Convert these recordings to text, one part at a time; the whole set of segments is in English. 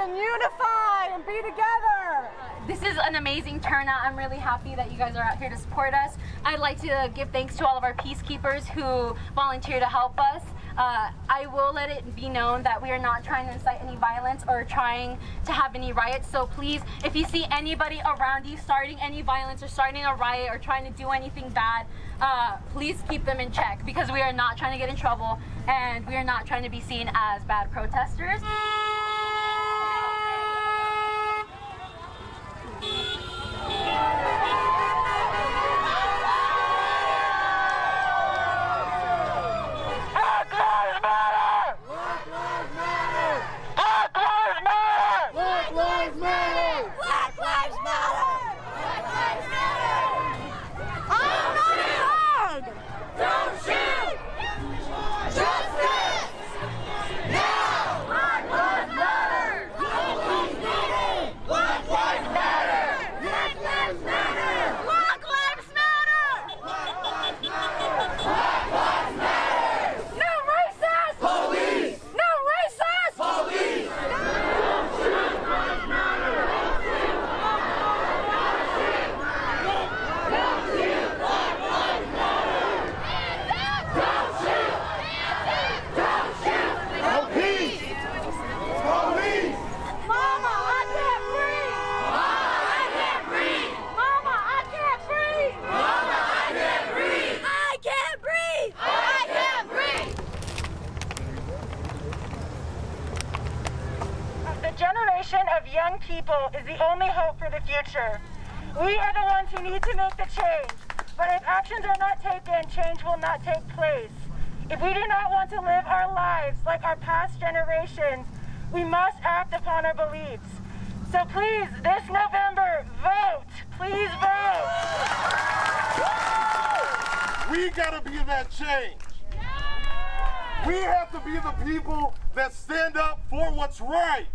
and unify and be together. This is an amazing turnout. I'm really happy that you guys are out here to support us. I'd like to give thanks to all of our peacekeepers who volunteer to help us. I will let it be known that we are not trying to incite any violence or trying to have any riots. So please, if you see anybody around you starting any violence or starting a riot or trying to do anything bad, please keep them in check, because we are not trying to get in trouble and we are not trying to be seen as bad protesters. Of young people is the only hope for the future. We are the ones who need to make the change, but if actions are not taken, change will not take place. If we do not want to live our lives like our past generations, we must act upon our beliefs. So please, this November, vote. Please vote. We gotta be that change. We have to be the people that stand up for what's right.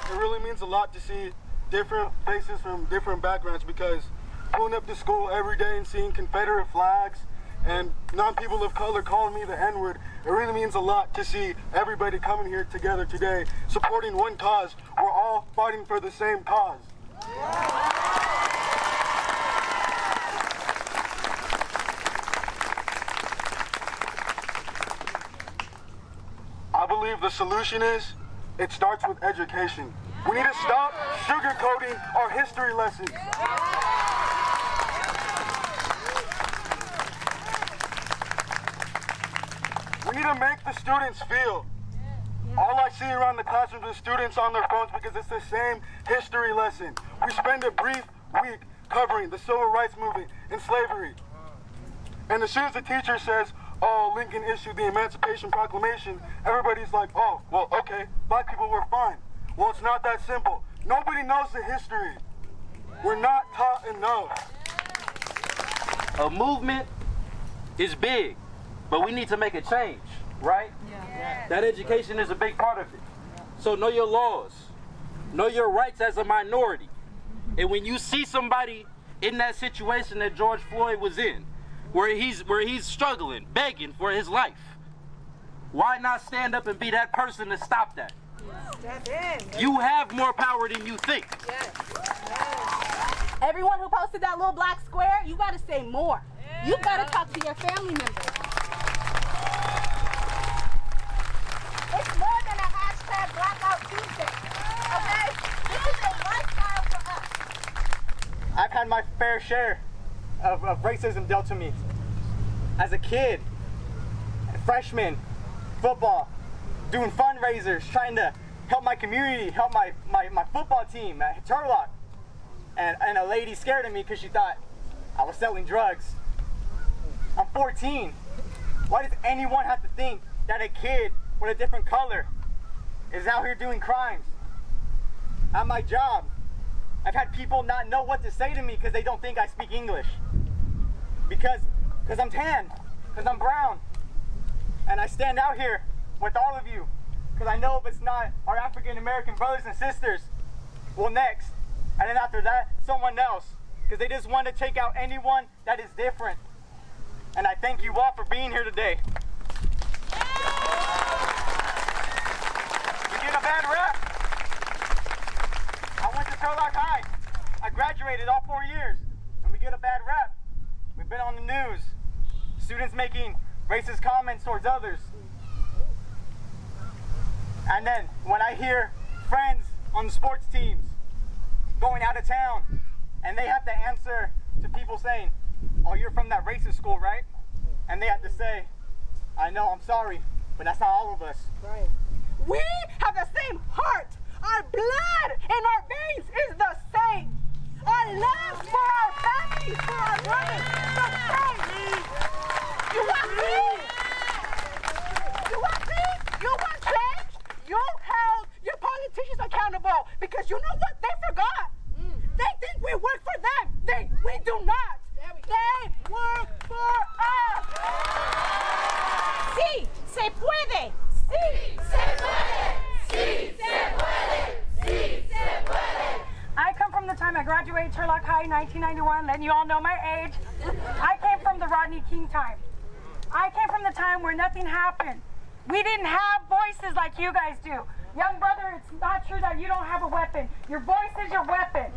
It really means a lot to see different faces from different backgrounds, because pulling up to school every day and seeing Confederate flags and non-people of color calling me the N-word, it really means a lot to see everybody coming here together today, supporting one cause. We're all fighting for the same cause. I believe the solution is, it starts with education. We need to stop sugarcoating our history lessons. We need to make the students feel. All I see around the classrooms is students on their phones, because it's the same history lesson. We spend a brief week covering the civil rights movement and slavery. And as soon as the teacher says, oh, Lincoln issued the Emancipation Proclamation, everybody's like, oh, well, okay, black people were fine. Well, it's not that simple. Nobody knows the history. We're not taught enough. A movement is big, but we need to make a change, right? Yeah. That education is a big part of it. So know your laws. Know your rights as a minority. And when you see somebody in that situation that George Floyd was in, where he's struggling, begging for his life, why not stand up and be that person to stop that? Step in. You have more power than you think. Yes. Everyone who posted that little black square, you got to say more. You got to talk to your family members. It's more than a hashtag Blackout Tuesday, okay? This is a lifestyle for us. I've had my fair share of racism dealt to me. As a kid, freshman, football, doing fundraisers, trying to help my community, help my football team at Turlock. And a lady scared of me because she thought I was selling drugs. I'm 14. Why does anyone have to think that a kid with a different color is out here doing crimes? At my job, I've had people not know what to say to me because they don't think I speak English. Because I'm tan, because I'm brown. And I stand out here with all of you because I know if it's not our African American brothers and sisters, well, next. And then after that, someone else, because they just want to take out anyone that is different. And I thank you all for being here today. racist comments towards others. And then when I hear friends on the sports teams going out of town and they have to answer to people saying, oh, you're from that racist school, right? And they have to say, I know, I'm sorry, but that's not all of us. Right. We have the same heart. Our blood in our veins is the same. Our love for our families, for our brothers, is the same. You want peace? You want peace? You want change? You held your politicians accountable because you know what? They forgot. They think we work for them. We do not. They work for us. Sí, se puede. Sí, se puede. Sí, se puede. Sí, se puede. I come from the time I graduated Turlock High in 1991, letting you all know my age. I came from the Rodney King time. I came from the time where nothing happened. We didn't have voices like you guys do. Young brother, it's not true that you don't have a weapon. Your voice is your weapon.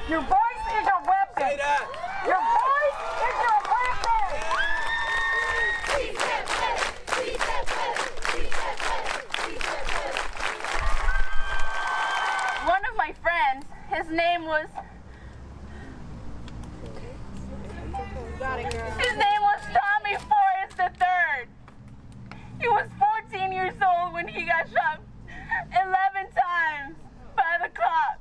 Your voice is your weapon. Say that. Your voice is your weapon. One of my friends, his name was Tommy Forrest III. He was 14 years old when he got shot 11 times by the cops.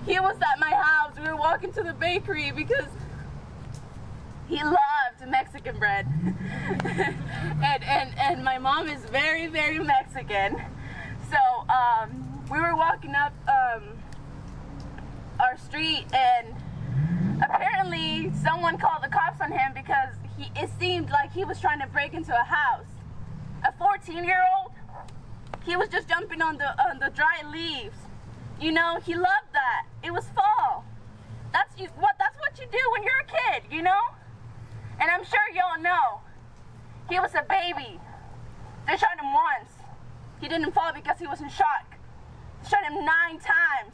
He was at my house. We were walking to the bakery because he loved Mexican bread. and my mom is very, very Mexican. So we were walking up our street, and apparently someone called the cops on him because it seemed like he was trying to break into a house. A 14-year-old, he was just jumping on the dry leaves. You know, he loved that. It was fall. That's what you do when you're a kid, you know? And I'm sure y'all know. He was a baby. They shot him once. He didn't fall because he was in shock. They shot him 9 times,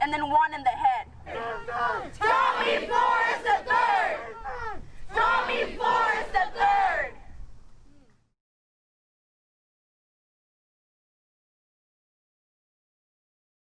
and then 1 in the head. Tommy Forrest III! Tommy Forrest!